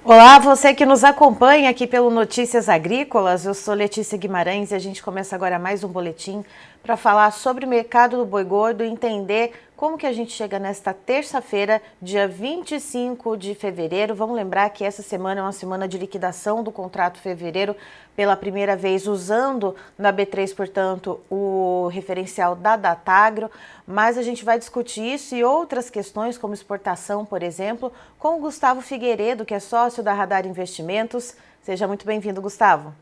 Olá, você que nos acompanha aqui pelo Notícias Agrícolas, eu sou Letícia Guimarães e a gente começa agora mais um boletim para falar sobre o mercado do boi gordo e entender como que a gente chega nesta terça-feira, dia 25 de fevereiro. Vamos lembrar que essa semana é uma semana de liquidação do contrato fevereiro pela primeira vez usando na B3, portanto, o referencial da Datagro, mas a gente vai discutir isso e outras questões, como exportação, por exemplo, com o Gustavo Figueiredo, que é sócio da Radar Investimentos. Seja muito bem-vindo, Gustavo.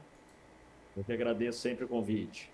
Eu que agradeço sempre o convite.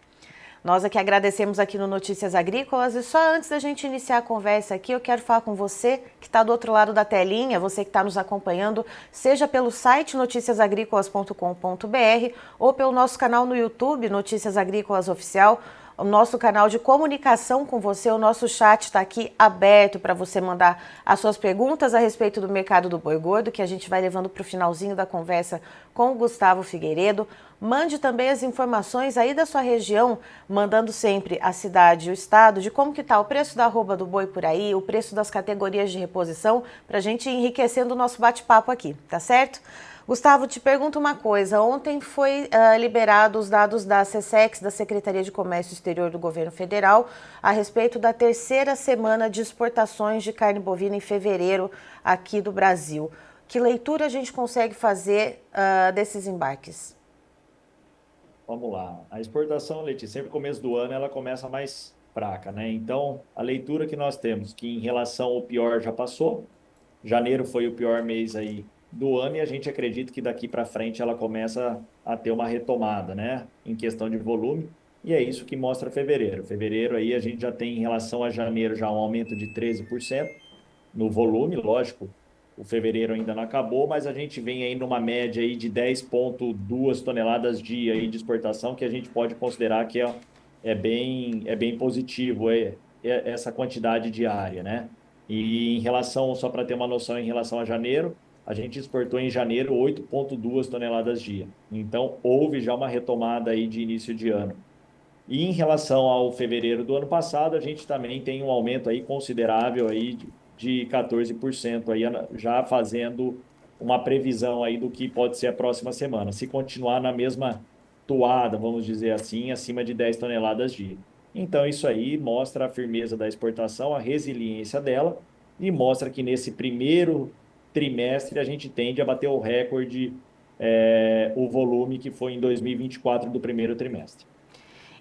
Nós aqui agradecemos aqui no Notícias Agrícolas e só antes da gente iniciar a conversa aqui, eu quero falar com você que está do outro lado da telinha, você que está nos acompanhando, seja pelo site noticiasagricolas.com.br ou pelo nosso canal no YouTube, Notícias Agrícolas Oficial, o nosso canal de comunicação com você, o nosso chat está aqui aberto para você mandar as suas perguntas a respeito do mercado do boi gordo, que a gente vai levando para o finalzinho da conversa com o Gustavo Figueiredo. Mande também as informações aí da sua região, mandando sempre a cidade e o estado de como que está o preço da arroba do boi por aí, o preço das categorias de reposição, para a gente ir enriquecendo o nosso bate-papo aqui, tá certo? Gustavo, te pergunto uma coisa. Ontem foi liberado os dados da SECEX, da Secretaria de Comércio Exterior do Governo Federal, a respeito da terceira semana de exportações de carne bovina em fevereiro aqui do Brasil. Que leitura a gente consegue fazer desses embarques? Vamos lá. A exportação, Letícia, sempre no começo do ano ela começa mais fraca, né? Então, a leitura que nós temos, que em relação ao pior já passou, janeiro foi o pior mês aí do ano e a gente acredita que daqui para frente ela começa a ter uma retomada, né? Em questão de volume, e é isso que mostra fevereiro. Fevereiro aí a gente já tem em relação a janeiro já um aumento de 13% no volume, lógico, o fevereiro ainda não acabou, mas a gente vem aí numa média aí de 10,2 toneladas dia aí de exportação, que a gente pode considerar que é bem positivo essa quantidade diária, né? E em relação, só para ter uma noção, em relação a janeiro, a gente exportou em janeiro 8,2 toneladas dia. Então, houve já uma retomada aí de início de ano. E em relação ao fevereiro do ano passado, a gente também tem um aumento aí considerável aí de 14% aí, já fazendo uma previsão aí do que pode ser a próxima semana. Se continuar na mesma toada, vamos dizer assim, acima de 10 toneladas dia. Então, isso aí mostra a firmeza da exportação, a resiliência dela, e mostra que nesse primeiro trimestre a gente tende a bater o recorde, o volume que foi em 2024 do primeiro trimestre.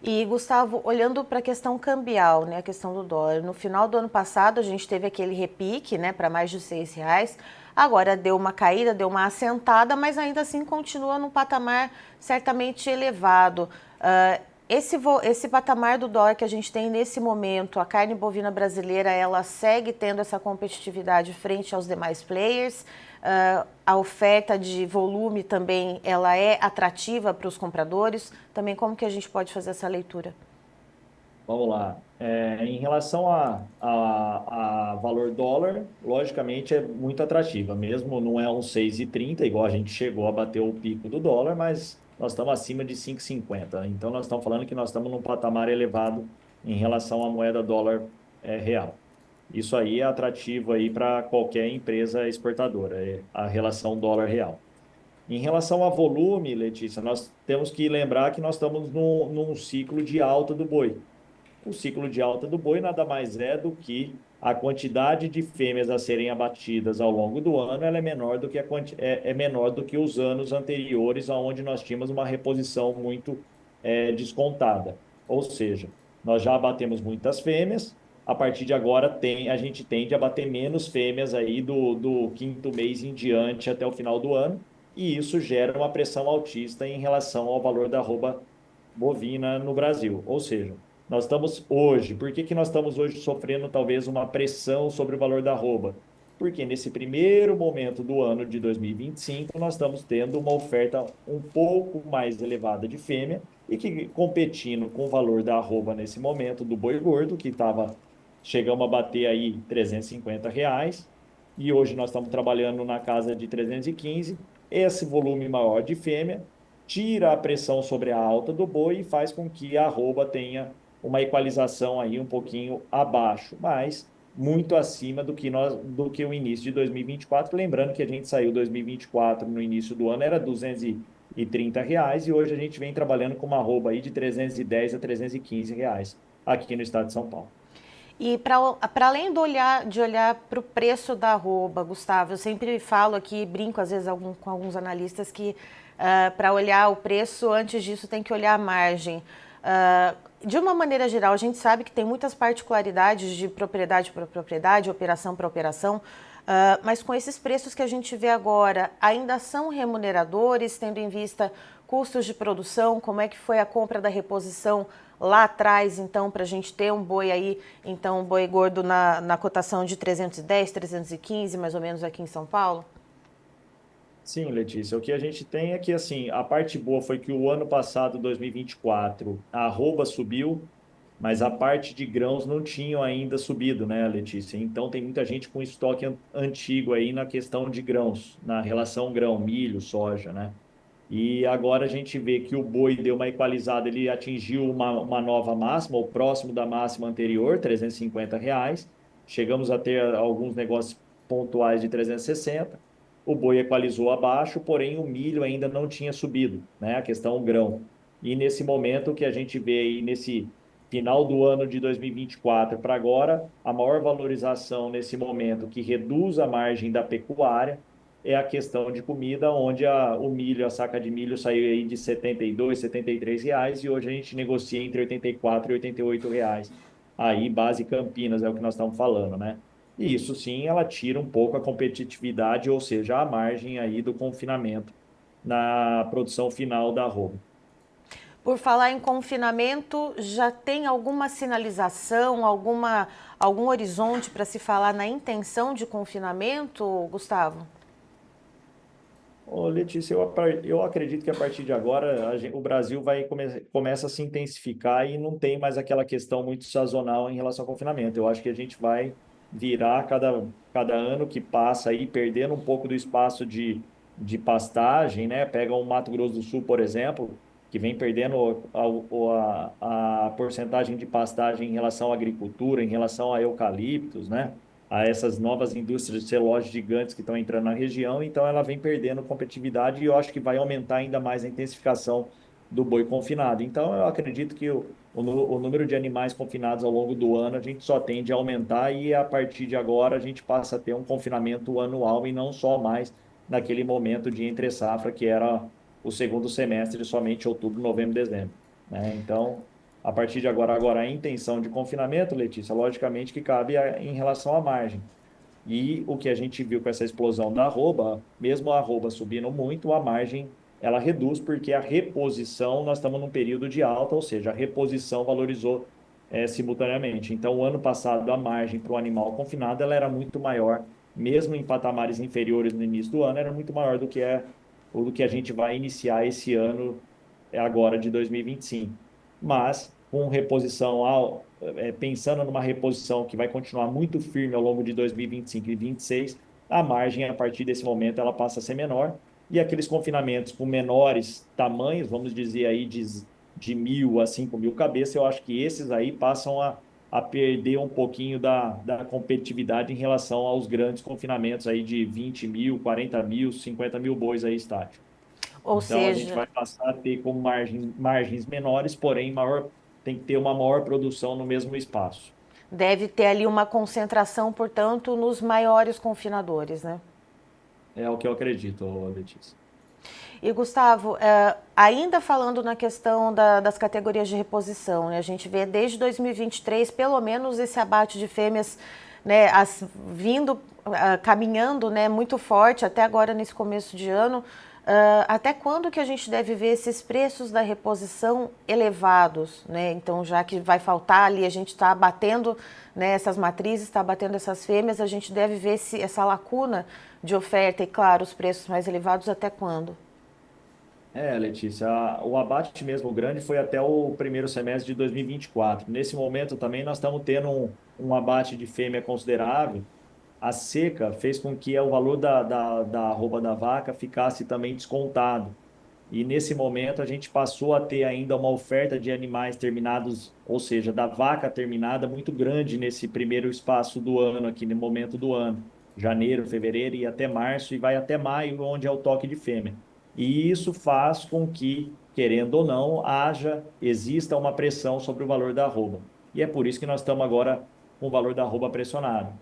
E, Gustavo, olhando para a questão cambial, né, a questão do dólar, no final do ano passado a gente teve aquele repique, né, para mais de R$ 6. Agora deu uma caída, deu uma assentada, mas ainda assim continua num patamar certamente elevado. Esse patamar do dólar que a gente tem nesse momento, a carne bovina brasileira, ela segue tendo essa competitividade frente aos demais players. A oferta de volume também ela é atrativa para os compradores. Também como que a gente pode fazer essa leitura? Vamos lá. Em relação a valor dólar, logicamente é muito atrativa. Mesmo não é um 6,30 igual a gente chegou a bater o pico do dólar, mas nós estamos acima de 5,50. Então, nós estamos falando que nós estamos num patamar elevado em relação à moeda dólar real. Isso aí é atrativo aí para qualquer empresa exportadora, a relação dólar-real. Em relação a volume, Letícia, nós temos que lembrar que nós estamos num ciclo de alta do boi. O ciclo de alta do boi nada mais é do que a quantidade de fêmeas a serem abatidas ao longo do ano, ela é menor do que é menor do que os anos anteriores, onde nós tínhamos uma reposição muito descontada. Ou seja, nós já abatemos muitas fêmeas, a partir de agora a gente tende a bater menos fêmeas aí do quinto mês em diante até o final do ano, e isso gera uma pressão altista em relação ao valor da arroba bovina no Brasil. Ou seja, nós estamos hoje, por que que nós estamos hoje sofrendo talvez uma pressão sobre o valor da arroba? Porque nesse primeiro momento do ano de 2025, nós estamos tendo uma oferta um pouco mais elevada de fêmea e que competindo com o valor da arroba nesse momento do boi gordo, que estava, chegamos a bater aí R$ 350, e hoje nós estamos trabalhando na casa de 315, esse volume maior de fêmea tira a pressão sobre a alta do boi e faz com que a arroba tenha uma equalização aí um pouquinho abaixo, mas muito acima do que o início de 2024. Lembrando que a gente saiu 2024 no início do ano, era R$ 230, e hoje a gente vem trabalhando com uma arroba aí de R$ 310 a R$ 315 aqui no estado de São Paulo. E para além de olhar para o preço da arroba, Gustavo, eu sempre falo aqui, brinco às vezes com alguns analistas que para olhar o preço, antes disso tem que olhar a margem. De uma maneira geral, a gente sabe que tem muitas particularidades de propriedade para propriedade, operação para operação, mas com esses preços que a gente vê agora, ainda são remuneradores, tendo em vista custos de produção, como é que foi a compra da reposição lá atrás, então, para a gente ter um boi aí, então, um boi gordo na cotação de 310, 315, mais ou menos aqui em São Paulo? Sim, Letícia, o que a gente tem é que, assim, a parte boa foi que o ano passado, 2024, a arroba subiu, mas a parte de grãos não tinham ainda subido, né, Letícia? Então, tem muita gente com estoque antigo aí na questão de grãos, na relação grão, milho, soja, né? E agora a gente vê que o boi deu uma equalizada, ele atingiu uma nova máxima, ou próximo da máxima anterior, R$ 350. Chegamos a ter alguns negócios pontuais de 360. O boi equalizou abaixo, porém o milho ainda não tinha subido, né? A questão grão. E nesse momento que a gente vê aí, nesse final do ano de 2024 para agora, a maior valorização nesse momento que reduz a margem da pecuária é a questão de comida, onde o milho, a saca de milho saiu aí de R$ 72, R$ 73, e hoje a gente negocia entre R$ 84 e R$ 88. Aí, base Campinas, é o que nós estamos falando, né? E isso sim, ela tira um pouco a competitividade, ou seja, a margem aí do confinamento na produção final da arroba. Por falar em confinamento, já tem alguma sinalização, algum horizonte para se falar na intenção de confinamento, Gustavo? Ô, Letícia, eu acredito que a partir de agora o Brasil começa a se intensificar e não tem mais aquela questão muito sazonal em relação ao confinamento. Eu acho que a gente vai virar cada ano que passa aí, perdendo um pouco do espaço de pastagem, né? Pega o Mato Grosso do Sul, por exemplo, que vem perdendo a porcentagem de pastagem em relação à agricultura, em relação a eucaliptos, né? A essas novas indústrias de celulose gigantes que estão entrando na região, então ela vem perdendo competitividade, e eu acho que vai aumentar ainda mais a intensificação do boi confinado. Então, eu acredito que o número de animais confinados ao longo do ano a gente só tende a aumentar, e a partir de agora a gente passa a ter um confinamento anual e não só mais naquele momento de entre-safra que era o segundo semestre, somente outubro, novembro, dezembro, né? Então, a partir de agora, a intenção de confinamento, Letícia, logicamente que cabe em relação à margem. E o que a gente viu com essa explosão da arroba, mesmo a arroba subindo muito, a margem ela reduz, porque a reposição, nós estamos num período de alta, ou seja, a reposição valorizou simultaneamente. Então, o ano passado, a margem para o animal confinado ela era muito maior, mesmo em patamares inferiores no início do ano, era muito maior do que a gente vai iniciar esse ano agora de 2025. Mas com reposição pensando numa reposição que vai continuar muito firme ao longo de 2025 e 2026, a margem a partir desse momento ela passa a ser menor, e aqueles confinamentos com menores tamanhos, vamos dizer aí de 1.000 a 5.000 cabeças, eu acho que esses aí passam a perder um pouquinho da competitividade em relação aos grandes confinamentos aí de 20.000, 40.000, 50.000 bois aí estático. Ou Então, a gente seja, vai passar a ter como margens menores, porém tem que ter uma maior produção no mesmo espaço. deve ter ali uma concentração, portanto, nos maiores confinadores, né? É o que eu acredito, Letícia. E Gustavo, ainda falando na questão das categorias de reposição, né, a gente vê desde 2023 pelo menos esse abate de fêmeas, né, vindo, caminhando, né, muito forte até agora nesse começo de ano. Até quando que a gente deve ver esses preços da reposição elevados, né? Então, já que vai faltar ali, a gente está abatendo, né, essas matrizes, está abatendo essas fêmeas, a gente deve ver essa lacuna de oferta e, claro, os preços mais elevados até quando? Letícia, o abate mesmo grande foi até o primeiro semestre de 2024. Nesse momento também nós estamos tendo um abate de fêmea considerável. A seca fez com que o valor da arroba da vaca ficasse também descontado. E nesse momento a gente passou a ter ainda uma oferta de animais terminados, ou seja, da vaca terminada muito grande nesse primeiro espaço do ano, aqui no momento do ano, janeiro, fevereiro e até março, e vai até maio, onde é o toque de fêmea. E isso faz com que, querendo ou não, exista uma pressão sobre o valor da arroba. E é por isso que nós estamos agora com o valor da arroba pressionado.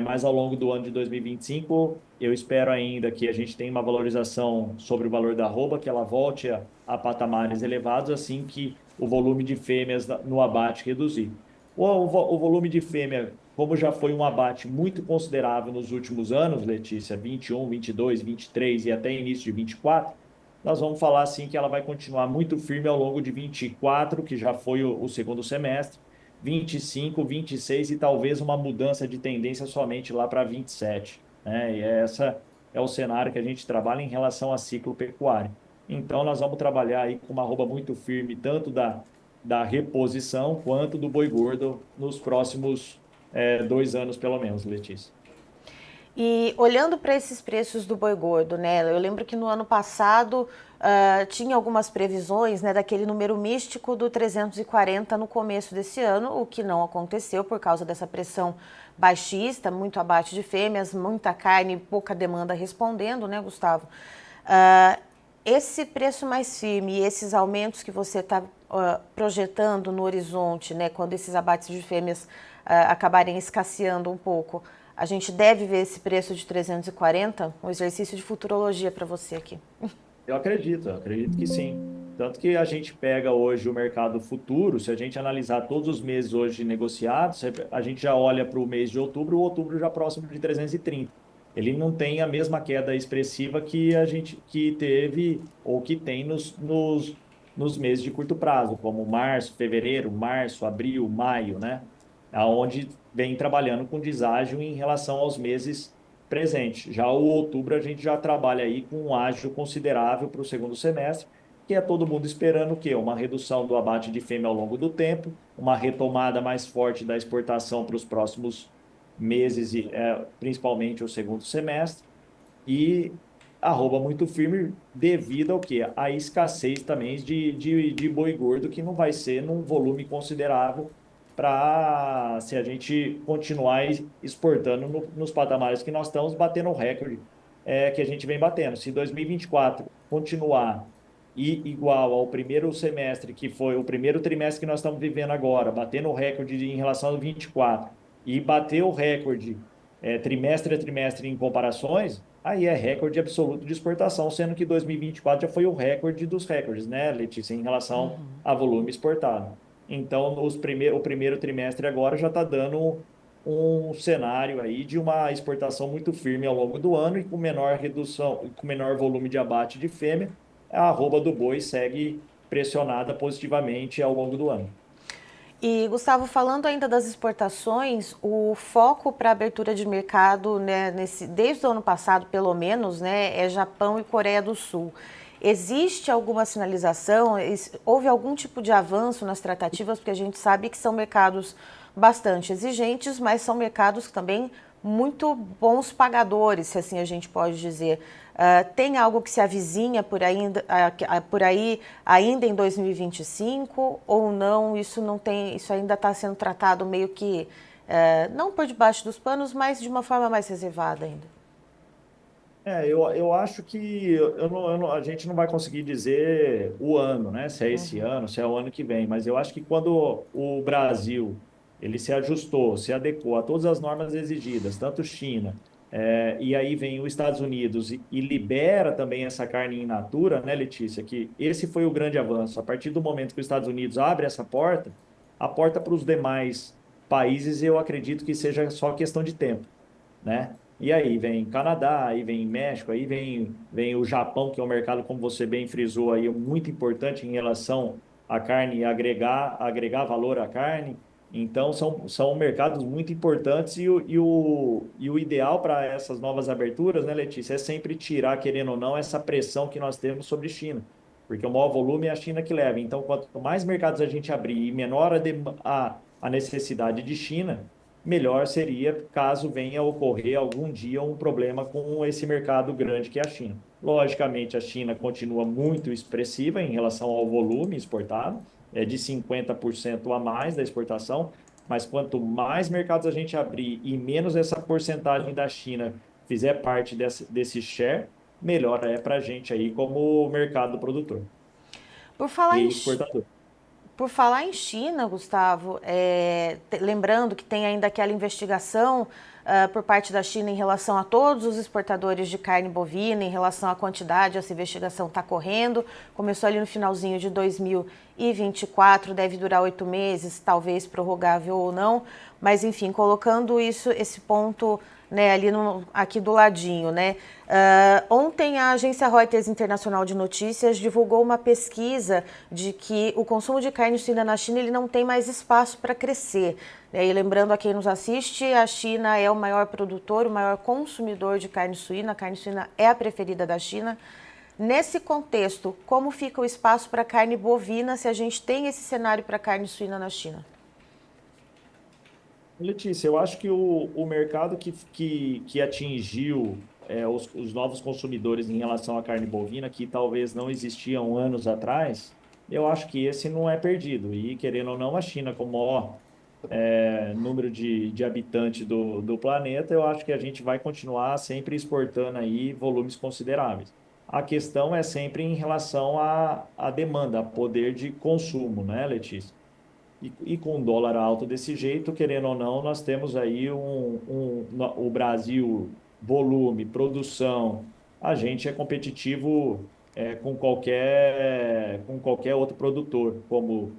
Mas ao longo do ano de 2025, eu espero ainda que a gente tenha uma valorização sobre o valor da arroba, que ela volte a patamares elevados, assim que o volume de fêmeas no abate reduzir. O volume de fêmea, como já foi um abate muito considerável nos últimos anos, Letícia, 21, 22, 23 e até início de 24, nós vamos falar assim que ela vai continuar muito firme ao longo de 24, que já foi o segundo semestre, 25, 26 e talvez uma mudança de tendência somente lá para 27, né? E essa é o cenário que a gente trabalha em relação a ciclo pecuário. Então, nós vamos trabalhar aí com uma arroba muito firme, tanto da reposição quanto do boi gordo nos próximos 2 anos, pelo menos, Letícia. E olhando para esses preços do boi gordo, né? Eu lembro que no ano passado tinha algumas previsões, né, daquele número místico do 340 no começo desse ano, o que não aconteceu por causa dessa pressão baixista, muito abate de fêmeas, muita carne, pouca demanda respondendo, né, Gustavo? Uh, Esse preço mais firme e esses aumentos que você está projetando no horizonte, né, quando esses abates de fêmeas acabarem escasseando um pouco, a gente deve ver esse preço de 340? Um exercício de futurologia para você aqui. Eu acredito que sim. Tanto que a gente pega hoje o mercado futuro, se a gente analisar todos os meses hoje negociados, a gente já olha para o mês de outubro, o outubro já próximo de 330. Ele não tem a mesma queda expressiva que a gente que teve ou que tem nos meses de curto prazo, como março, fevereiro, março, abril, maio, né? Aonde vem trabalhando com deságio em relação aos meses presente. Já o outubro a gente já trabalha aí com um ágio considerável para o segundo semestre, que é todo mundo esperando o quê? Uma redução do abate de fêmea ao longo do tempo, uma retomada mais forte da exportação para os próximos meses, e principalmente o segundo semestre, e arroba muito firme devido ao quê? A escassez também de boi gordo, que não vai ser num volume considerável para se a gente continuar exportando nos patamares que nós estamos batendo o recorde que a gente vem batendo. Se 2024 continuar igual ao primeiro semestre, que foi o primeiro trimestre que nós estamos vivendo agora, batendo o recorde em relação ao 24, e bater o recorde trimestre a trimestre em comparações, aí é recorde absoluto de exportação, sendo que 2024 já foi o recorde dos recordes, né, Letícia, em relação a volume exportado. Então, o primeiro trimestre agora já está dando um cenário aí de uma exportação muito firme ao longo do ano e com menor redução, com menor volume de abate de fêmea, a arroba do boi segue pressionada positivamente ao longo do ano. E, Gustavo, falando ainda das exportações, o foco para abertura de mercado, né, desde o ano passado, pelo menos, né, é Japão e Coreia do Sul. Existe alguma sinalização? Houve algum tipo de avanço nas tratativas? Porque a gente sabe que são mercados bastante exigentes, mas são mercados também muito bons pagadores, se assim a gente pode dizer. Tem algo que se avizinha por aí ainda em 2025 ou não? Isso não tem, isso ainda está sendo tratado meio que não por debaixo dos panos, mas de uma forma mais reservada ainda. Eu acho que a gente não vai conseguir dizer o ano, né? Se é esse ano, se é o ano que vem, mas eu acho que quando o Brasil ele se ajustou, se adequou a todas as normas exigidas, tanto China, e aí vem os Estados Unidos e libera também essa carne in natura, né, Letícia? Que esse foi o grande avanço. A partir do momento que os Estados Unidos abre essa porta, a porta para os demais países eu acredito que seja só questão de tempo, né? E aí vem Canadá, aí vem México, aí vem o Japão, que é um mercado, como você bem frisou aí, muito importante em relação à carne e agregar valor à carne. Então, são mercados muito importantes e o ideal para essas novas aberturas, né, Letícia, é sempre tirar, querendo ou não, essa pressão que nós temos sobre China. Porque o maior volume é a China que leva. Então, quanto mais mercados a gente abrir e menor a necessidade de China, melhor seria caso venha a ocorrer algum dia um problema com esse mercado grande que é a China. Logicamente, a China continua muito expressiva em relação ao volume exportado, é de 50% a mais da exportação, mas quanto mais mercados a gente abrir e menos essa porcentagem da China fizer parte desse share, melhor é para a gente aí como mercado produtor Por falar e em, exportador. Por falar em China, Gustavo, lembrando que tem ainda aquela investigação por parte da China em relação a todos os exportadores de carne bovina, em relação à quantidade, essa investigação está correndo, começou ali no finalzinho de 2024, deve durar 8 meses, talvez prorrogável ou não, mas enfim, colocando esse ponto, né, aqui do ladinho, né? Ontem a agência Reuters Internacional de Notícias divulgou uma pesquisa de que o consumo de carne suína na China ele não tem mais espaço para crescer. E lembrando a quem nos assiste, a China é o maior produtor, o maior consumidor de carne suína. A carne suína é a preferida da China. Nesse contexto, como fica o espaço para carne bovina se a gente tem esse cenário para carne suína na China? Letícia, eu acho que o mercado que atingiu os novos consumidores em relação à carne bovina, que talvez não existiam anos atrás, eu acho que esse não é perdido. E, querendo ou não, a China, como o maior número de habitantes do planeta, eu acho que a gente vai continuar sempre exportando aí volumes consideráveis. A questão é sempre em relação à demanda, a poder de consumo, né, Letícia? E com o dólar alto desse jeito, querendo ou não, nós temos aí o Brasil, volume, produção, a gente é competitivo com qualquer outro produtor, como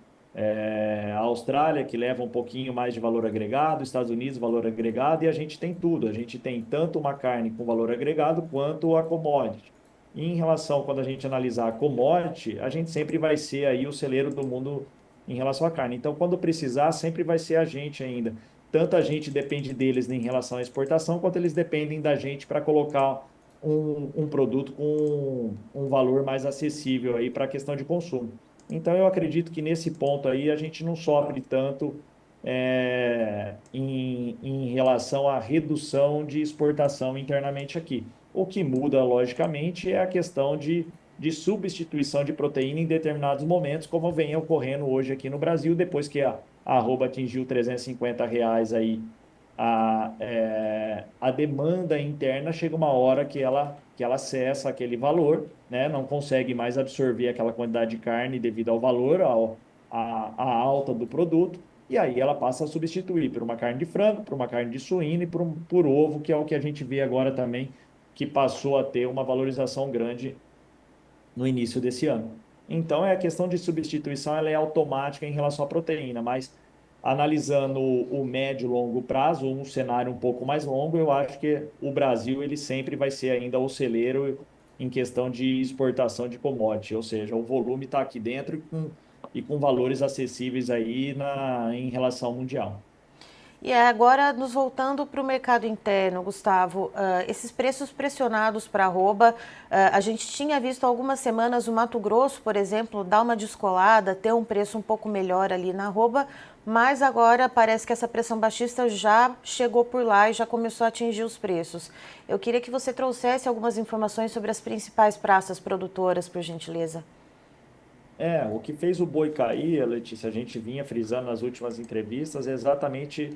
a Austrália, que leva um pouquinho mais de valor agregado, Estados Unidos, valor agregado, e a gente tem tudo. A gente tem tanto uma carne com valor agregado quanto a commodity. E em relação, quando a gente analisar a commodity, a gente sempre vai ser aí o celeiro do mundo em relação à carne. Então, quando precisar, sempre vai ser a gente ainda. Tanto a gente depende deles em relação à exportação, quanto eles dependem da gente para colocar um produto com um valor mais acessível aí para a questão de consumo. Então, eu acredito que nesse ponto aí a gente não sofre tanto em relação à redução de exportação internamente aqui. O que muda, logicamente, é a questão de substituição de proteína em determinados momentos, como vem ocorrendo hoje aqui no Brasil, depois que a arroba atingiu R$ 350 aí, a demanda interna chega uma hora que ela cessa aquele valor, né? Não consegue mais absorver aquela quantidade de carne devido ao valor, à alta do produto, e aí ela passa a substituir por uma carne de frango, por uma carne de suíno e por ovo, que é o que a gente vê agora também, que passou a ter uma valorização grande no início desse ano. Então, a questão de substituição ela é automática em relação à proteína, mas analisando o médio e longo prazo, um cenário um pouco mais longo, eu acho que o Brasil ele sempre vai ser ainda o celeiro em questão de exportação de commodity, ou seja, o volume está aqui dentro e com valores acessíveis aí em relação ao mundial. E agora, nos voltando para o mercado interno, Gustavo, esses preços pressionados para arroba, a gente tinha visto há algumas semanas o Mato Grosso, por exemplo, dar uma descolada, ter um preço um pouco melhor ali na arroba, mas agora parece que essa pressão baixista já chegou por lá e já começou a atingir os preços. Eu queria que você trouxesse algumas informações sobre as principais praças produtoras, por gentileza. O que fez o boi cair, Letícia, a gente vinha frisando nas últimas entrevistas, exatamente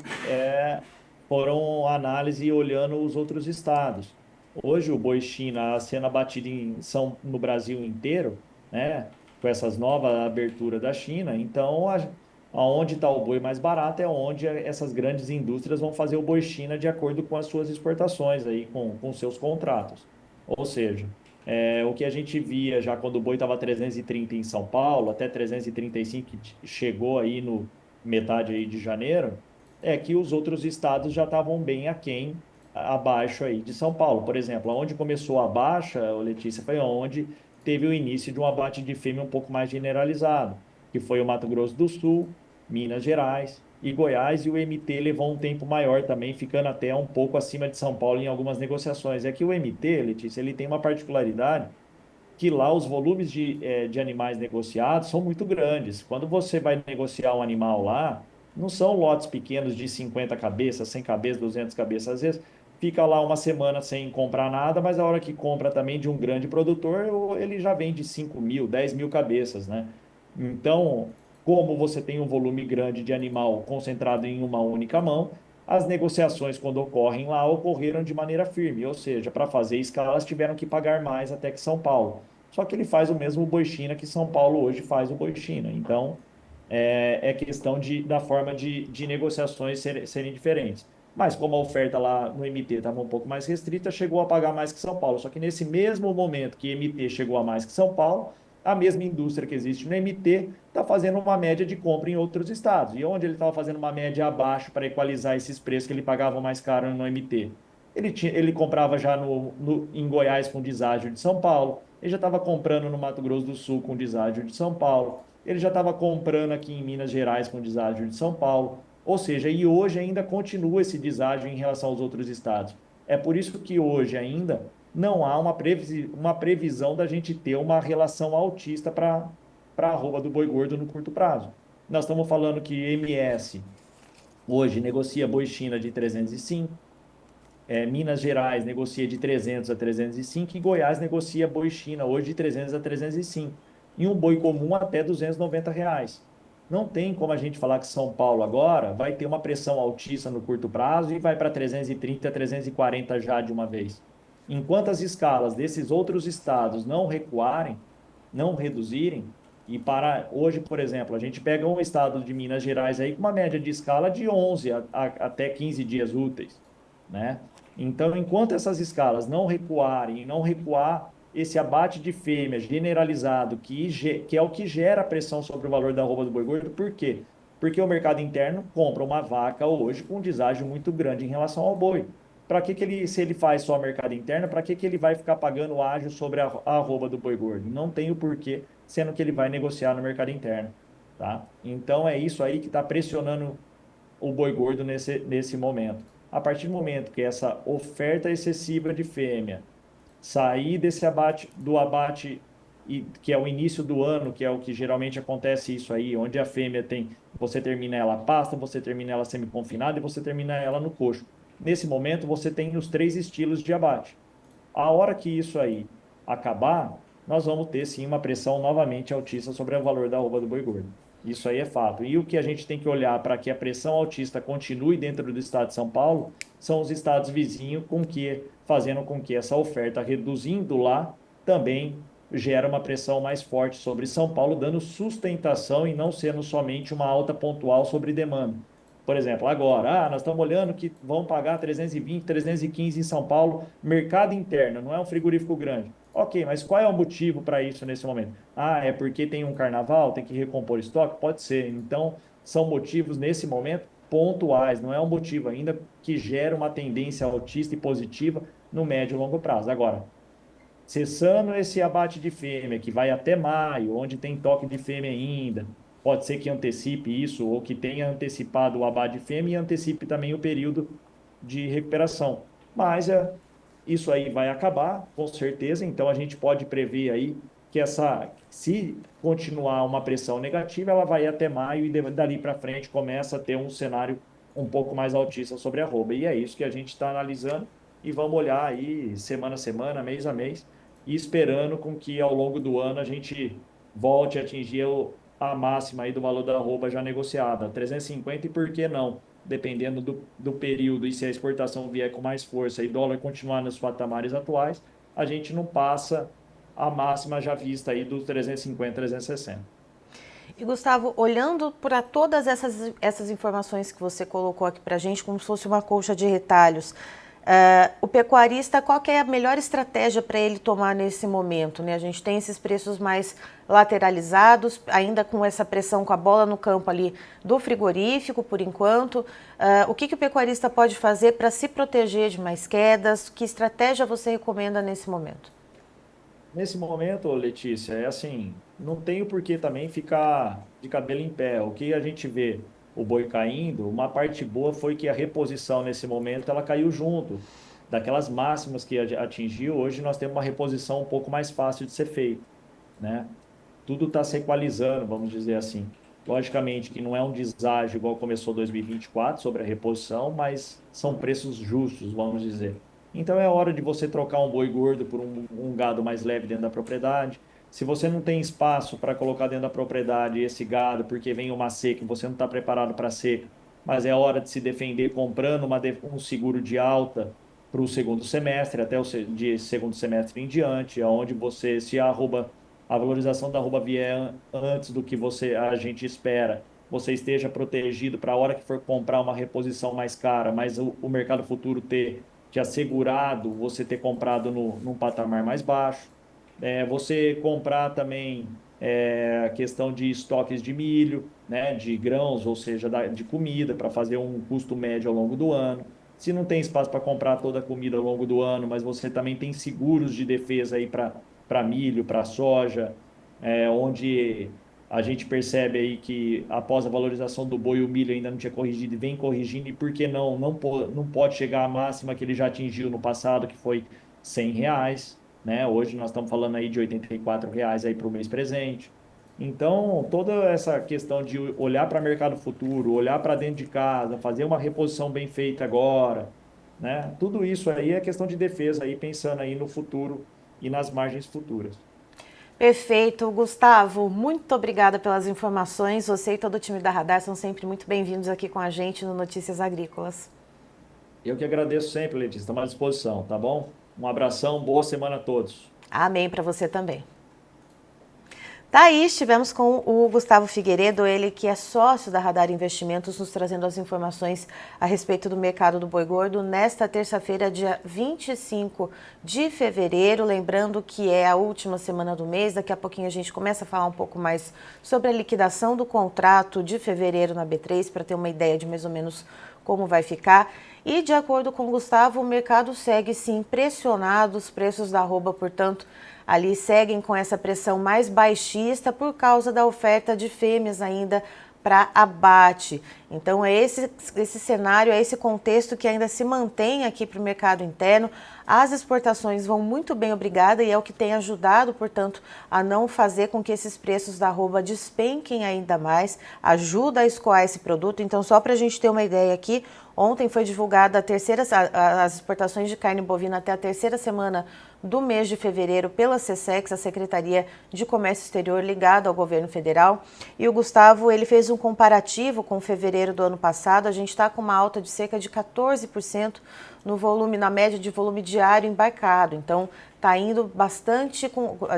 foram análise olhando os outros estados. Hoje o boi China sendo abatido no Brasil inteiro, né, com essas novas aberturas da China, então aonde está o boi mais barato é onde essas grandes indústrias vão fazer o boi China de acordo com as suas exportações aí, com seus contratos. Ou seja, o que a gente via já quando o boi estava 330 em São Paulo, até 335 que chegou aí no metade aí de janeiro, é que os outros estados já estavam bem aquém, abaixo aí de São Paulo. Por exemplo, onde começou a baixa, Letícia, foi onde teve o início de um abate de fêmea um pouco mais generalizado, que foi o Mato Grosso do Sul, Minas Gerais e Goiás, e o MT levou um tempo maior também, ficando até um pouco acima de São Paulo em algumas negociações. É que o MT, Letícia, ele tem uma particularidade que lá os volumes de animais negociados são muito grandes. Quando você vai negociar um animal lá, não são lotes pequenos de 50 cabeças, 100 cabeças, 200 cabeças. Às vezes, fica lá uma semana sem comprar nada, mas a hora que compra também de um grande produtor, ele já vende 5 mil, 10 mil cabeças, né? Então, como você tem um volume grande de animal concentrado em uma única mão, as negociações, quando ocorrem lá, ocorreram de maneira firme, ou seja, para fazer escalas tiveram que pagar mais até que São Paulo. Só que ele faz o mesmo boi China que São Paulo hoje faz o boi China. Então, é questão da forma de negociações serem diferentes. Mas como a oferta lá no MT estava um pouco mais restrita, chegou a pagar mais que São Paulo. Só que nesse mesmo momento que MT chegou a mais que São Paulo, a mesma indústria que existe no MT está fazendo uma média de compra em outros estados. E onde ele estava fazendo uma média abaixo para equalizar esses preços que ele pagava mais caro no MT? Ele comprava já em Goiás com deságio de São Paulo, ele já estava comprando no Mato Grosso do Sul com deságio de São Paulo, ele já estava comprando aqui em Minas Gerais com deságio de São Paulo. Ou seja, e hoje ainda continua esse deságio em relação aos outros estados. É por isso que hoje ainda não há uma previsão da gente ter uma relação altista para a arroba do boi gordo no curto prazo. Nós estamos falando que MS hoje negocia boi China de 305, Minas Gerais negocia de 300 a 305 e Goiás negocia boi China hoje de 300 a 305. E um boi comum até R$ 290. Não tem como a gente falar que São Paulo agora vai ter uma pressão altíssima no curto prazo e vai para 330 a 340 já de uma vez. Enquanto as escalas desses outros estados não recuarem, não reduzirem, e para hoje, por exemplo, a gente pega um estado de Minas Gerais aí com uma média de escala de 11 até 15 dias úteis, né? Então, enquanto essas escalas não recuarem, não recuar esse abate de fêmea generalizado, que é o que gera pressão sobre o valor da arroba do boi gordo, por quê? Porque o mercado interno compra uma vaca hoje com um deságio muito grande em relação ao boi. Para que ele, se ele faz só mercado interno, para que ele vai ficar pagando ágio sobre a arroba do boi gordo? Não tem o porquê, sendo que ele vai negociar no mercado interno, tá? Então, é isso aí que está pressionando o boi gordo nesse momento. A partir do momento que essa oferta excessiva de fêmea sair do abate que é o início do ano, que é o que geralmente acontece isso aí, onde a fêmea você termina ela pasta, você termina ela semi-confinada e você termina ela no coxo. Nesse momento, você tem os três estilos de abate. A hora que isso aí acabar, nós vamos ter sim uma pressão novamente altíssima sobre o valor da arroba do boi gordo. Isso aí é fato. E o que a gente tem que olhar para que a pressão altista continue dentro do estado de São Paulo são os estados vizinhos fazendo com que essa oferta reduzindo lá também gera uma pressão mais forte sobre São Paulo, dando sustentação e não sendo somente uma alta pontual sobre demanda. Por exemplo, agora, nós estamos olhando que vão pagar 320, 315 em São Paulo, mercado interno, não é um frigorífico grande. Ok, mas qual é o motivo para isso nesse momento? É porque tem um carnaval, tem que recompor estoque? Pode ser. Então, são motivos nesse momento pontuais, não é um motivo ainda que gera uma tendência altista e positiva no médio e longo prazo. Agora, cessando esse abate de fêmea, que vai até maio, onde tem toque de fêmea ainda, pode ser que antecipe isso, ou que tenha antecipado o abate de fêmea e antecipe também o período de recuperação. Mas isso aí vai acabar, com certeza, então a gente pode prever aí que se continuar uma pressão negativa, ela vai até maio e dali para frente começa a ter um cenário um pouco mais altista sobre a arroba. E é isso que a gente está analisando e vamos olhar aí semana a semana, mês a mês, e esperando com que ao longo do ano a gente volte a atingir a máxima aí do valor da arroba já negociada, 350 e por que não? Dependendo do período e se a exportação vier com mais força e dólar continuar nos patamares atuais, a gente não passa a máxima já vista aí dos 350, 360. E Gustavo, olhando para todas essas informações que você colocou aqui para a gente, como se fosse uma colcha de retalhos, o pecuarista, qual que é a melhor estratégia para ele tomar nesse momento, né? A gente tem esses preços mais lateralizados, ainda com essa pressão com a bola no campo ali do frigorífico, por enquanto. O que o pecuarista pode fazer para se proteger de mais quedas? Que estratégia você recomenda nesse momento? Nesse momento, Letícia, é assim, não tem o porquê também ficar de cabelo em pé. O que a gente vê o boi caindo, uma parte boa foi que a reposição nesse momento ela caiu junto. Daquelas máximas que atingiu, hoje nós temos uma reposição um pouco mais fácil de ser feita, né? Tudo está se equalizando, vamos dizer assim. Logicamente que não é um deságio igual começou 2024 sobre a reposição, mas são preços justos, vamos dizer. Então é hora de você trocar um boi gordo por um gado mais leve dentro da propriedade. Se você não tem espaço para colocar dentro da propriedade esse gado, porque vem uma seca e você não está preparado para a seca, mas é hora de se defender comprando um seguro de alta para o segundo semestre, até de segundo semestre em diante, onde você, se a valorização da arroba vier antes do que a gente espera, você esteja protegido para a hora que for comprar uma reposição mais cara, mas o mercado futuro ter te assegurado, você ter comprado num patamar mais baixo. Você comprar também a questão de estoques de milho, né, de grãos, ou seja, de comida, para fazer um custo médio ao longo do ano. Se não tem espaço para comprar toda a comida ao longo do ano, mas você também tem seguros de defesa aí para milho, para soja, onde a gente percebe aí que após a valorização do boi, o milho ainda não tinha corrigido e vem corrigindo, e por que não pode chegar à máxima que ele já atingiu no passado, que foi R$ 100, né? Hoje nós estamos falando aí de R$ 84 aí para o mês presente. Então, toda essa questão de olhar para o mercado futuro, olhar para dentro de casa, fazer uma reposição bem feita agora, né? Tudo isso aí é questão de defesa aí, pensando aí no futuro e nas margens futuras. Perfeito. Gustavo, muito obrigada pelas informações. Você e todo o time da Radar são sempre muito bem-vindos aqui com a gente no Notícias Agrícolas. Eu que agradeço sempre, Letícia. Estamos à disposição, tá bom? Um abração, boa semana a todos. Amém para você também. Tá aí, estivemos com o Gustavo Figueiredo, ele que é sócio da Radar Investimentos, nos trazendo as informações a respeito do mercado do boi gordo nesta terça-feira, dia 25 de fevereiro. Lembrando que é a última semana do mês, daqui a pouquinho a gente começa a falar um pouco mais sobre a liquidação do contrato de fevereiro na B3, para ter uma ideia de mais ou menos como vai ficar. E de acordo com o Gustavo, o mercado segue sim pressionado, os preços da arroba, portanto, ali seguem com essa pressão mais baixista por causa da oferta de fêmeas ainda para abate. Então é esse cenário, é esse contexto que ainda se mantém aqui para o mercado interno. As exportações vão muito bem, obrigada, e é o que tem ajudado, portanto, a não fazer com que esses preços da arroba despenquem ainda mais, ajuda a escoar esse produto. Então, só para a gente ter uma ideia aqui, ontem foi divulgada as exportações de carne bovina até a terceira semana do mês de fevereiro pela SECEX, a Secretaria de Comércio Exterior ligada ao governo federal. E o Gustavo, ele fez um comparativo com fevereiro do ano passado. A gente está com uma alta de cerca de 14% no volume, na média de volume diário embarcado. Então, está indo bastante,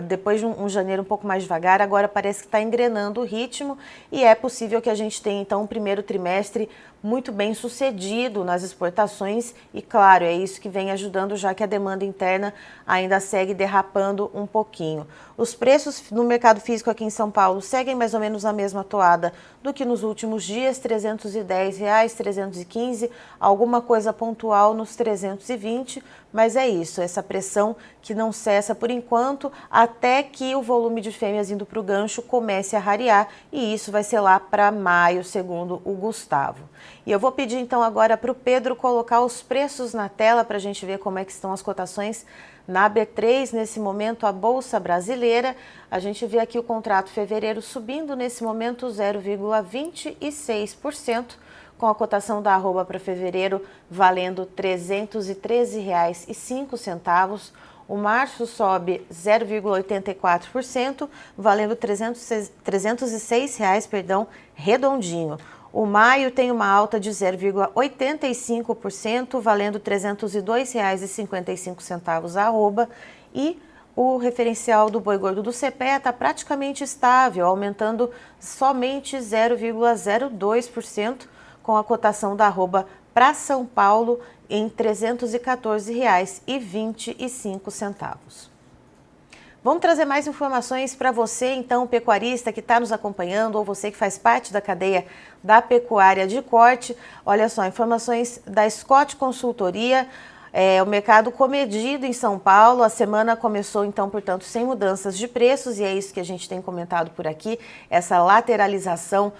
depois de um janeiro um pouco mais devagar, agora parece que está engrenando o ritmo e é possível que a gente tenha, então, um primeiro trimestre muito bem sucedido nas exportações e, claro, é isso que vem ajudando, já que a demanda interna ainda segue derrapando um pouquinho. Os preços no mercado físico aqui em São Paulo seguem mais ou menos a mesma toada do que nos últimos dias, R$310, 315, alguma coisa pontual nos 320, mas é isso, essa pressão que não cessa por enquanto, até que o volume de fêmeas indo para o gancho comece a rarear, e isso vai ser lá para maio, segundo o Gustavo. E eu vou pedir então agora para o Pedro colocar os preços na tela para a gente ver como é que estão as cotações na B3 nesse momento, a Bolsa Brasileira. A gente vê aqui o contrato fevereiro subindo nesse momento 0,26%, com a cotação da arroba para fevereiro valendo R$ 313,05. O março sobe 0,84%, valendo R$ 306, redondinho. O maio tem uma alta de 0,85%, valendo R$ 302,55 a arroba, e o referencial do boi gordo do CPEA está praticamente estável, aumentando somente 0,02%, com a cotação da arroba para São Paulo em R$ 314,25. Vamos trazer mais informações para você, então, pecuarista que está nos acompanhando, ou você que faz parte da cadeia da pecuária de corte. Olha só, informações da Scott Consultoria. O mercado comedido em São Paulo, a semana começou então, portanto, sem mudanças de preços, e é isso que a gente tem comentado por aqui, essa lateralização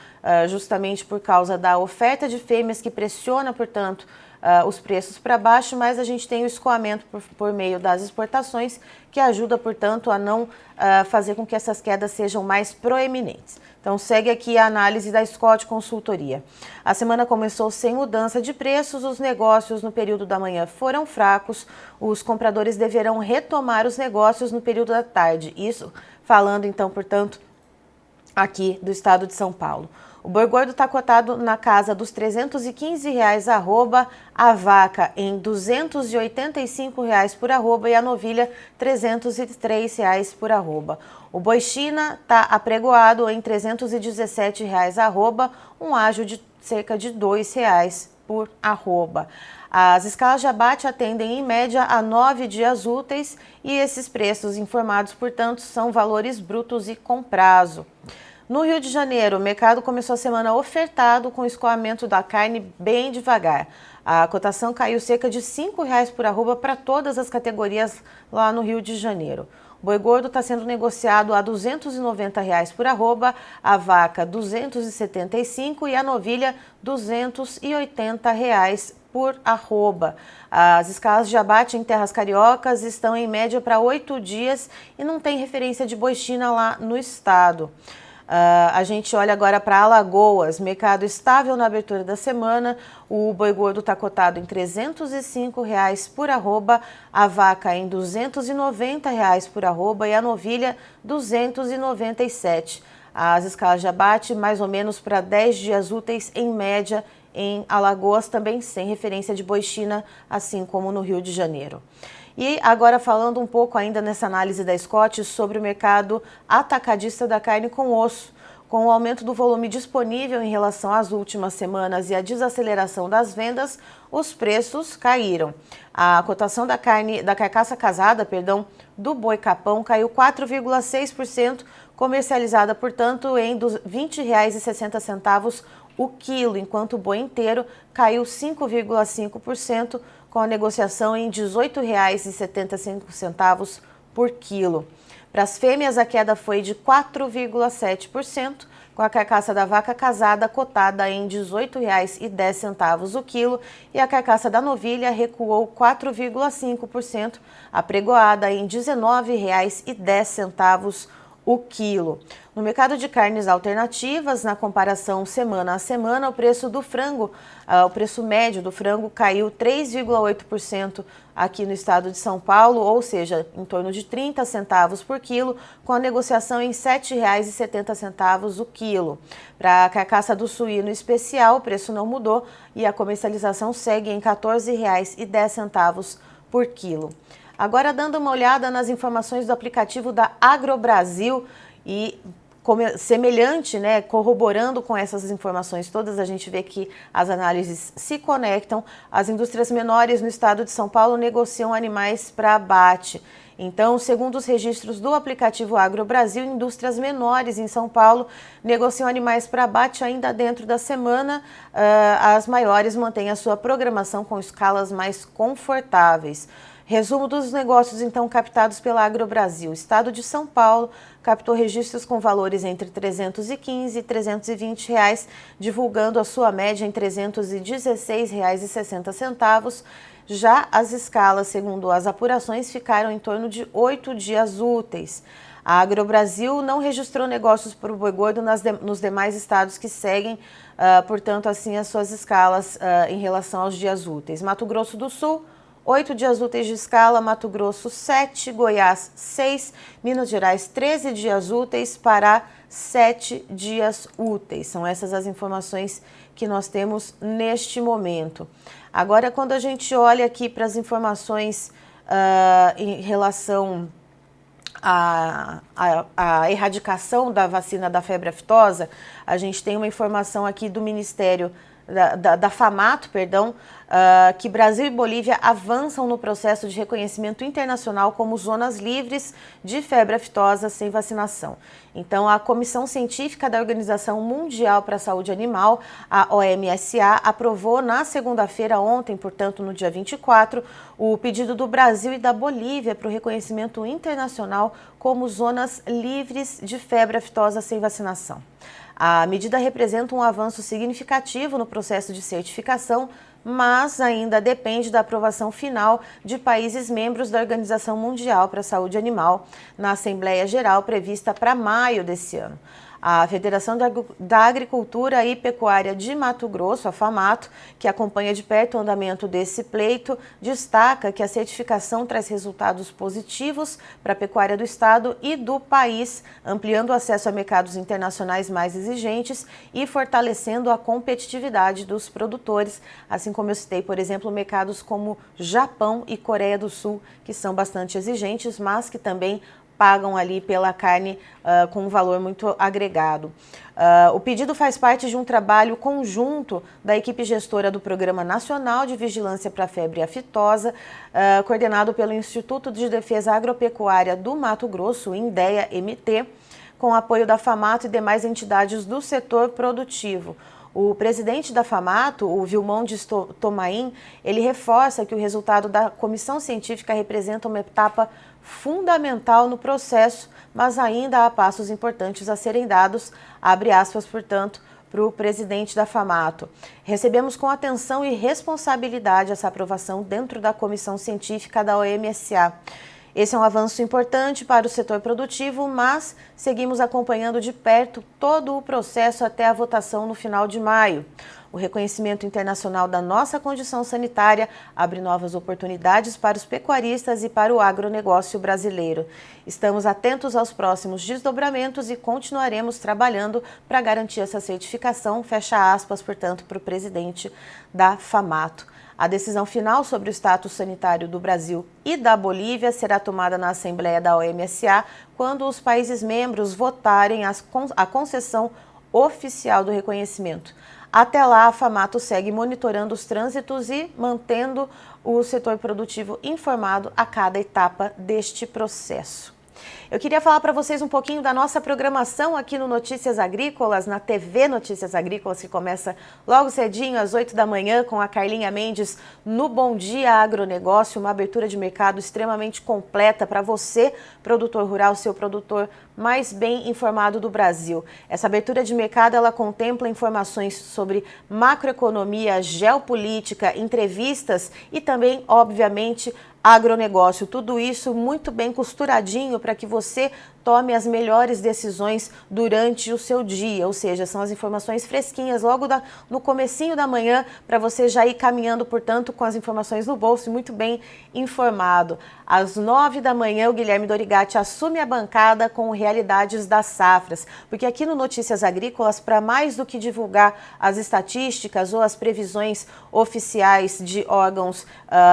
justamente por causa da oferta de fêmeas que pressiona, portanto, os preços para baixo, mas a gente tem o escoamento por meio das exportações, que ajuda, portanto, a não fazer com que essas quedas sejam mais proeminentes. Então, segue aqui a análise da Scott Consultoria. A semana começou sem mudança de preços, os negócios no período da manhã foram fracos, os compradores deverão retomar os negócios no período da tarde. Isso falando, então, portanto, aqui do estado de São Paulo. O boi gordo está cotado na casa dos R$ 315 arroba, a vaca em R$ 285 por arroba e a novilha R$ 303 por arroba. O boi China está apregoado em R$ 317 arroba, um ágio de cerca de R$ 2 por arroba. As escalas de abate atendem em média a 9 dias úteis e esses preços informados, portanto, são valores brutos e com prazo. No Rio de Janeiro, o mercado começou a semana ofertado com o escoamento da carne bem devagar. A cotação caiu cerca de R$ 5 por arroba para todas as categorias lá no Rio de Janeiro. O boi gordo está sendo negociado a R$ 290 por arroba, a vaca R$ 275 e a novilha R$ 280 por arroba. As escalas de abate em terras cariocas estão em média para 8 dias e não tem referência de boi China lá no estado. A gente olha agora para Alagoas, mercado estável na abertura da semana, o boi gordo está cotado em R$ 305 por arroba, a vaca em R$ 290 por arroba e a novilha R$ 297. As escalas de abate mais ou menos para 10 dias úteis em média em Alagoas, também sem referência de boi China, assim como no Rio de Janeiro. E agora falando um pouco ainda nessa análise da Scott sobre o mercado atacadista da carne com osso. Com o aumento do volume disponível em relação às últimas semanas e a desaceleração das vendas, os preços caíram. A cotação da carcaça casada, do boi capão caiu 4,6%, comercializada, portanto, em R$ 20,60 o quilo, enquanto o boi inteiro caiu 5,5%, com a negociação em R$ 18,75 por quilo. Para as fêmeas, a queda foi de 4,7%, com a carcaça da vaca casada cotada em R$ 18,10 o quilo e a carcaça da novilha recuou 4,5%, apregoada em R$ 19,10 o quilo. No mercado de carnes alternativas, na comparação semana a semana, o preço do frango, o preço médio do frango caiu 3,8% aqui no estado de São Paulo, ou seja, em torno de 30 centavos por quilo, com a negociação em R$ 7,70 o quilo. Para a carcaça do suíno especial, o preço não mudou e a comercialização segue em R$ 14,10 por quilo. Agora, dando uma olhada nas informações do aplicativo da AgroBrasil e semelhante, né, corroborando com essas informações todas, a gente vê que as análises se conectam. As indústrias menores no estado de São Paulo negociam animais para abate. Então, segundo os registros do aplicativo AgroBrasil, indústrias menores em São Paulo negociam animais para abate ainda dentro da semana. As maiores mantêm a sua programação com escalas mais confortáveis. Resumo dos negócios, então, captados pela AgroBrasil. O estado de São Paulo captou registros com valores entre R$ 315 e R$ 320, divulgando a sua média em R$ 316,60. Já as escalas, segundo as apurações, ficaram em torno de 8 dias úteis. A AgroBrasil não registrou negócios para o boi gordo nos demais estados que seguem, portanto, assim, as suas escalas em relação aos dias úteis. Mato Grosso do Sul, 8 dias úteis de escala, Mato Grosso 7, Goiás 6, Minas Gerais 13 dias úteis, Pará 7 dias úteis. São essas as informações que nós temos neste momento. Agora, quando a gente olha aqui para as informações em relação à erradicação da vacina da febre aftosa, a gente tem uma informação aqui do Ministério da FAMATO, que Brasil e Bolívia avançam no processo de reconhecimento internacional como zonas livres de febre aftosa sem vacinação. Então, a Comissão Científica da Organização Mundial para a Saúde Animal, a OMSA, aprovou na segunda-feira, ontem, portanto, no dia 24, o pedido do Brasil e da Bolívia para o reconhecimento internacional como zonas livres de febre aftosa sem vacinação. A medida representa um avanço significativo no processo de certificação, mas ainda depende da aprovação final de países membros da Organização Mundial para a Saúde Animal, na Assembleia Geral prevista para maio desse ano. A Federação da Agricultura e Pecuária de Mato Grosso, a FAMATO, que acompanha de perto o andamento desse pleito, destaca que a certificação traz resultados positivos para a pecuária do estado e do país, ampliando o acesso a mercados internacionais mais exigentes e fortalecendo a competitividade dos produtores, assim como eu citei, por exemplo, mercados como Japão e Coreia do Sul, que são bastante exigentes, mas que também pagam ali pela carne com um valor muito agregado. O pedido faz parte de um trabalho conjunto da equipe gestora do Programa Nacional de Vigilância para a Febre Aftosa, coordenado pelo Instituto de Defesa Agropecuária do Mato Grosso, INDEA-MT, com apoio da FAMATO e demais entidades do setor produtivo. O presidente da FAMATO, o Vilmondes Tomain, ele reforça que o resultado da comissão científica representa uma etapa fundamental no processo, mas ainda há passos importantes a serem dados, abre aspas, portanto, para o presidente da FAMATO. Recebemos com atenção e responsabilidade essa aprovação dentro da comissão científica da OMSA. Esse é um avanço importante para o setor produtivo, mas seguimos acompanhando de perto todo o processo até a votação no final de maio. O reconhecimento internacional da nossa condição sanitária abre novas oportunidades para os pecuaristas e para o agronegócio brasileiro. Estamos atentos aos próximos desdobramentos e continuaremos trabalhando para garantir essa certificação, fecha aspas, portanto, para o presidente da FAMATO. A decisão final sobre o status sanitário do Brasil e da Bolívia será tomada na Assembleia da OMSA quando os países membros votarem a concessão oficial do reconhecimento. Até lá, a FAMATO segue monitorando os trânsitos e mantendo o setor produtivo informado a cada etapa deste processo. Eu queria falar para vocês um pouquinho da nossa programação aqui no Notícias Agrícolas, na TV Notícias Agrícolas, que começa logo cedinho, às 8 da manhã, com a Carlinha Mendes no Bom Dia Agronegócio, uma abertura de mercado extremamente completa para você, produtor rural, seu produtor mais bem informado do Brasil. Essa abertura de mercado, ela contempla informações sobre macroeconomia, geopolítica, entrevistas e também, obviamente, agronegócio. Tudo isso muito bem costuradinho para que você tome as melhores decisões durante o seu dia, ou seja, são as informações fresquinhas logo no comecinho da manhã para você já ir caminhando, portanto, com as informações no bolso e muito bem informado. Às 9 da manhã, o Guilherme Dorigatti assume a bancada com Realidades das Safras, porque aqui no Notícias Agrícolas, para mais do que divulgar as estatísticas ou as previsões oficiais de órgãos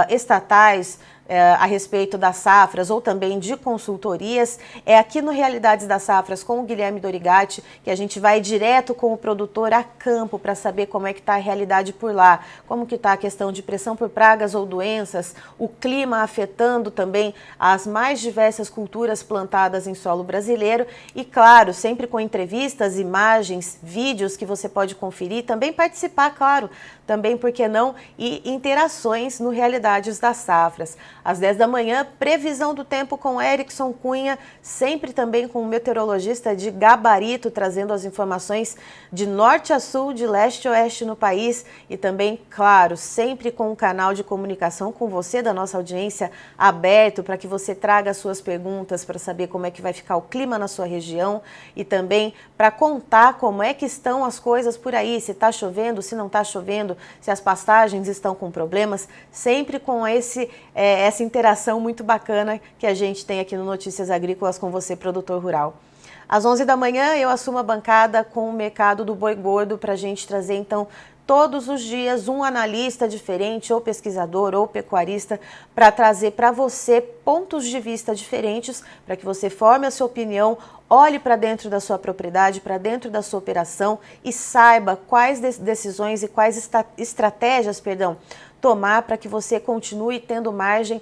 estatais, a respeito das safras ou também de consultorias, é aqui no Realidades das Safras com o Guilherme Dorigatti que a gente vai direto com o produtor a campo para saber como é que está a realidade por lá, como que está a questão de pressão por pragas ou doenças, o clima afetando também as mais diversas culturas plantadas em solo brasileiro e, claro, sempre com entrevistas, imagens, vídeos que você pode conferir, também participar, claro, também, por que não, e interações no Realidades das Safras. Às 10 da manhã, previsão do tempo com Erickson Cunha, sempre também com o meteorologista de gabarito, trazendo as informações de norte a sul, de leste a oeste no país e também, claro, sempre com o canal de comunicação com você, da nossa audiência, aberto para que você traga as suas perguntas para saber como é que vai ficar o clima na sua região e também para contar como é que estão as coisas por aí, se está chovendo, se não está chovendo, se as pastagens estão com problemas, sempre com essa interação muito bacana que a gente tem aqui no Notícias Agrícolas com você, produtor rural. Às 11 da manhã eu assumo a bancada com o mercado do boi gordo para a gente trazer então todos os dias um analista diferente, ou pesquisador, ou pecuarista, para trazer para você pontos de vista diferentes, para que você forme a sua opinião, olhe para dentro da sua propriedade, para dentro da sua operação e saiba quais decisões e quais estratégias, tomar para que você continue tendo margem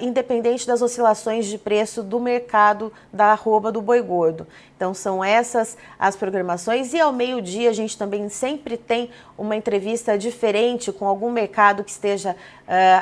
independente das oscilações de preço do mercado da arroba do boi gordo. Então são essas as programações e ao meio-dia a gente também sempre tem uma entrevista diferente com algum mercado que esteja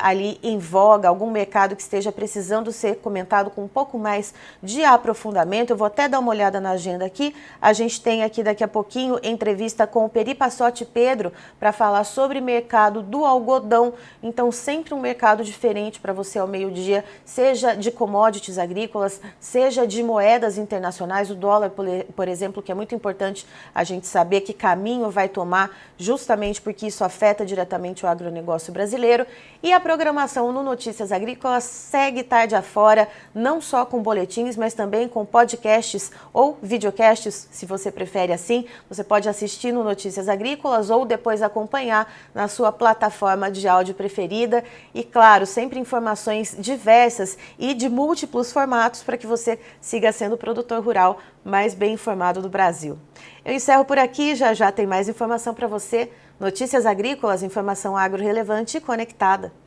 ali em voga, algum mercado que esteja precisando ser comentado com um pouco mais de aprofundamento. Eu vou até até dar uma olhada na agenda aqui. A gente tem aqui daqui a pouquinho entrevista com o Peri Passotti Pedro para falar sobre mercado do algodão. Então, sempre um mercado diferente para você ao meio-dia, seja de commodities agrícolas, seja de moedas internacionais. O dólar, por exemplo, que é muito importante a gente saber que caminho vai tomar, justamente porque isso afeta diretamente o agronegócio brasileiro. E a programação no Notícias Agrícolas segue tarde afora, não só com boletins, mas também com podcasts ou videocasts, se você prefere assim. Você pode assistir no Notícias Agrícolas ou depois acompanhar na sua plataforma de áudio preferida. E, claro, sempre informações diversas e de múltiplos formatos para que você siga sendo o produtor rural mais bem informado do Brasil. Eu encerro por aqui, já tem mais informação para você. Notícias Agrícolas, informação agro relevante e conectada.